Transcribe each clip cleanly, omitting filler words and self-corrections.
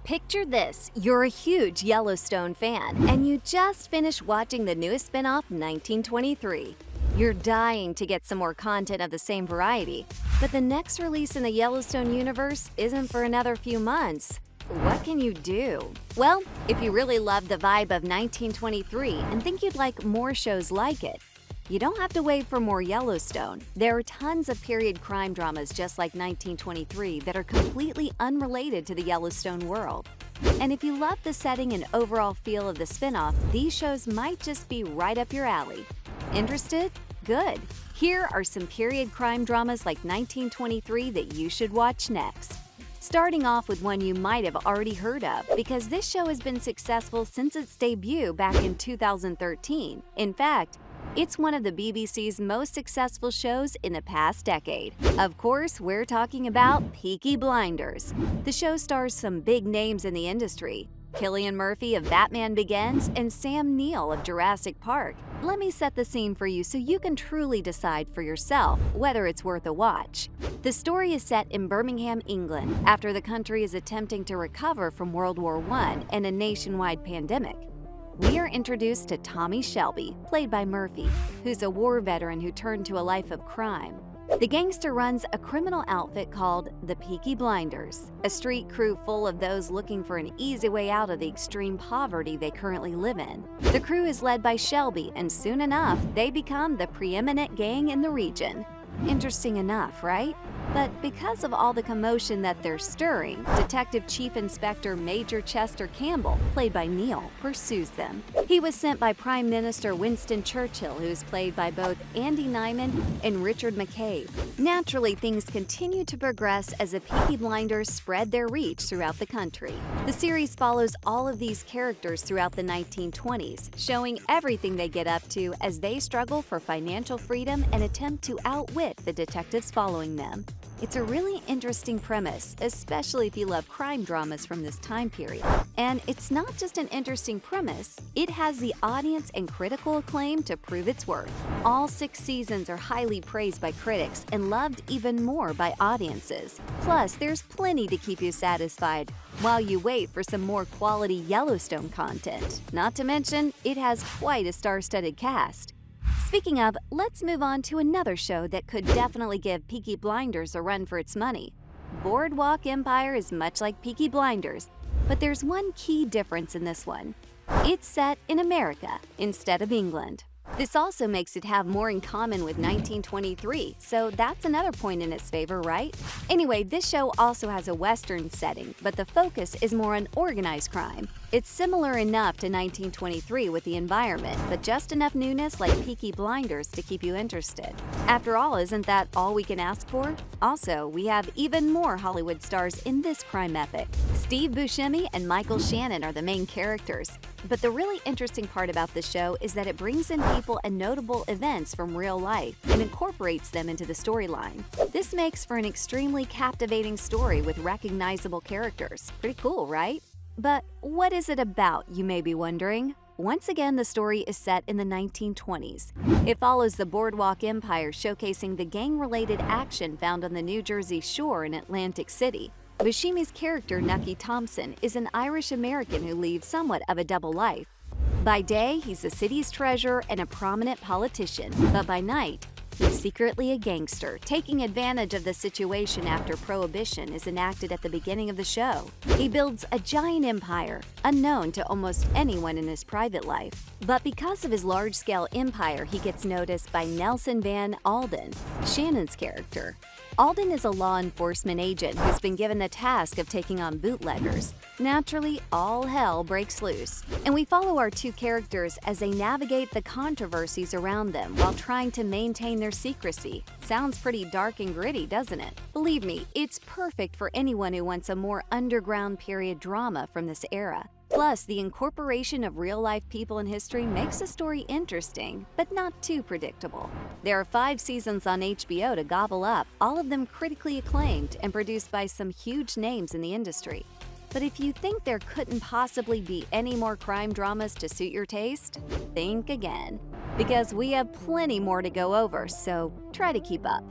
Picture this, you're a huge Yellowstone fan, and you just finished watching the newest spin-off, 1923. You're dying to get some more content of the same variety, but the next release in the Yellowstone universe isn't for another few months. What can you do? Well, if you really love the vibe of 1923 and think you'd like more shows like it, you don't have to wait for more Yellowstone. There are tons of period crime dramas just like 1923 that are completely unrelated to the Yellowstone world. And if you love the setting and overall feel of the spin-off, these shows might just be right up your alley. Interested? Good. Here are some period crime dramas like 1923 that you should watch next. Starting off with one you might have already heard of, because this show has been successful since its debut back in 2013. In fact, it's one of the BBC's most successful shows in the past decade. Of course, we're talking about Peaky Blinders. The show stars some big names in the industry: Cillian Murphy of Batman Begins and Sam Neill of Jurassic Park. Let me set the scene for you so you can truly decide for yourself whether it's worth a watch. The story is set in Birmingham, England, after the country is attempting to recover from World War I and a nationwide pandemic. We are introduced to Tommy Shelby, played by Murphy, who's a war veteran who turned to a life of crime. The gangster runs a criminal outfit called the Peaky Blinders, a street crew full of those looking for an easy way out of the extreme poverty they currently live in. The crew is led by Shelby, and soon enough, they become the preeminent gang in the region. Interesting enough, right? But because of all the commotion that they're stirring, Detective Chief Inspector Major Chester Campbell, played by Neil, pursues them. He was sent by Prime Minister Winston Churchill, who is played by both Andy Nyman and Richard McCabe. Naturally, things continue to progress as the Peaky Blinders spread their reach throughout the country. The series follows all of these characters throughout the 1920s, showing everything they get up to as they struggle for financial freedom and attempt to outwit the detectives following them. It's a really interesting premise, especially if you love crime dramas from this time period. And it's not just an interesting premise, it has the audience and critical acclaim to prove its worth. All 6 seasons are highly praised by critics and loved even more by audiences. Plus, there's plenty to keep you satisfied while you wait for some more quality Yellowstone content. Not to mention, it has quite a star-studded cast. Speaking of, let's move on to another show that could definitely give Peaky Blinders a run for its money. Boardwalk Empire is much like Peaky Blinders, but there's one key difference in this one. It's set in America instead of England. This also makes it have more in common with 1923, so that's another point in its favor, right? Anyway, this show also has a Western setting, but the focus is more on organized crime. It's similar enough to 1923 with the environment, but just enough newness like Peaky Blinders to keep you interested. After all, isn't that all we can ask for? Also, we have even more Hollywood stars in this crime epic. Steve Buscemi and Michael Shannon are the main characters. But the really interesting part about this show is that it brings in people and notable events from real life and incorporates them into the storyline. This makes for an extremely captivating story with recognizable characters. Pretty cool, right? But what is it about, you may be wondering? Once again, the story is set in the 1920s. It follows the Boardwalk Empire, showcasing the gang-related action found on the New Jersey shore in Atlantic City. Buscemi's character, Nucky Thompson, is an Irish-American who leads somewhat of a double life. By day, he's the city's treasurer and a prominent politician, but by night, he's secretly a gangster, taking advantage of the situation after Prohibition is enacted at the beginning of the show. He builds a giant empire, unknown to almost anyone in his private life. But because of his large-scale empire, he gets noticed by Nelson Van Alden, Shannon's character. Alden is a law enforcement agent who's been given the task of taking on bootleggers. Naturally, all hell breaks loose, and we follow our 2 characters as they navigate the controversies around them while trying to maintain their secrecy. Sounds pretty dark and gritty, doesn't it? Believe me, it's perfect for anyone who wants a more underground period drama from this era. Plus, the incorporation of real-life people in history makes the story interesting, but not too predictable. There are 5 seasons on HBO to gobble up, all of them critically acclaimed and produced by some huge names in the industry. But if you think there couldn't possibly be any more crime dramas to suit your taste, think again. Because we have plenty more to go over, so try to keep up.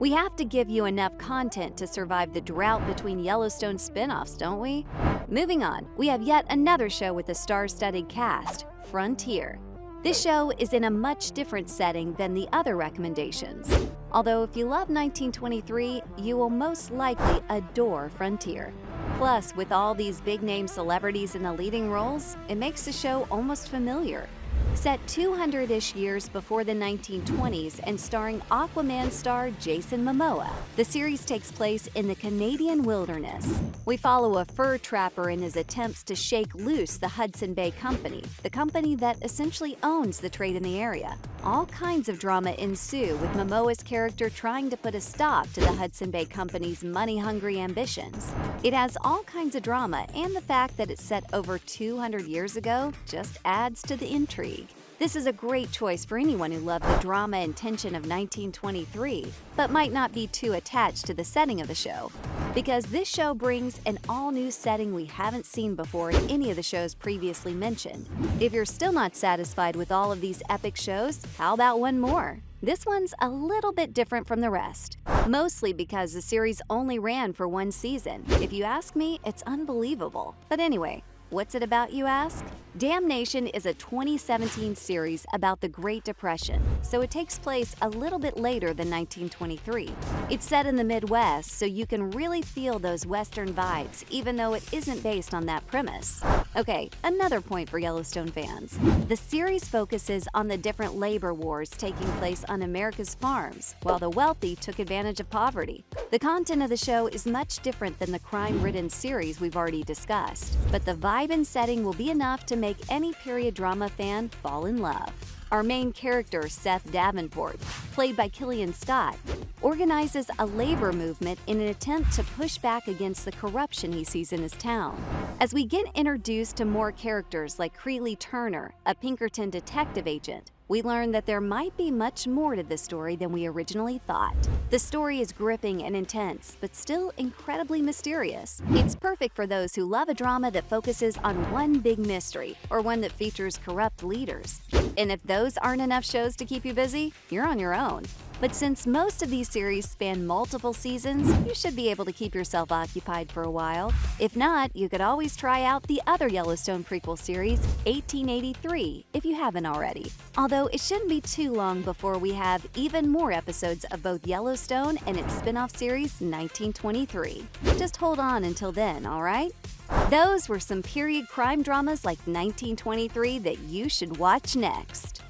We have to give you enough content to survive the drought between Yellowstone spin-offs, don't we? Moving on, we have yet another show with a star-studded cast, Frontier. This show is in a much different setting than the other recommendations. Although if you love 1923, you will most likely adore Frontier. Plus, with all these big-name celebrities in the leading roles, it makes the show almost familiar. Set 200-ish years before the 1920s and starring Aquaman star Jason Momoa, the series takes place in the Canadian wilderness. We follow a fur trapper in his attempts to shake loose the Hudson Bay Company, the company that essentially owns the trade in the area. All kinds of drama ensue, with Momoa's character trying to put a stop to the Hudson Bay Company's money-hungry ambitions. It has all kinds of drama, and the fact that it's set over 200 years ago just adds to the intrigue. This is a great choice for anyone who loved the drama and tension of 1923, but might not be too attached to the setting of the show, because this show brings an all-new setting we haven't seen before in any of the shows previously mentioned. If you're still not satisfied with all of these epic shows, how about one more? This one's a little bit different from the rest, mostly because the series only ran for one season. If you ask me, it's unbelievable. But anyway, what's it about, you ask? Damnation is a 2017 series about the Great Depression, so it takes place a little bit later than 1923. It's set in the Midwest, so you can really feel those Western vibes, even though it isn't based on that premise. Okay, another point for Yellowstone fans. The series focuses on the different labor wars taking place on America's farms, while the wealthy took advantage of poverty. The content of the show is much different than the crime-ridden series we've already discussed, but the vibe and setting will be enough to make any period drama fan fall in love. Our main character, Seth Davenport, played by Killian Scott, organizes a labor movement in an attempt to push back against the corruption he sees in his town. As we get introduced to more characters like Creeley Turner, a Pinkerton detective agent, we learn that there might be much more to this story than we originally thought. The story is gripping and intense, but still incredibly mysterious. It's perfect for those who love a drama that focuses on one big mystery, or one that features corrupt leaders. And if those aren't enough shows to keep you busy, you're on your own. But since most of these series span multiple seasons, you should be able to keep yourself occupied for a while. If not, you could always try out the other Yellowstone prequel series, 1883, if you haven't already. Although it shouldn't be too long before we have even more episodes of both Yellowstone and its spin-off series, 1923. Just hold on until then, alright? Those were some period crime dramas like 1923 that you should watch next.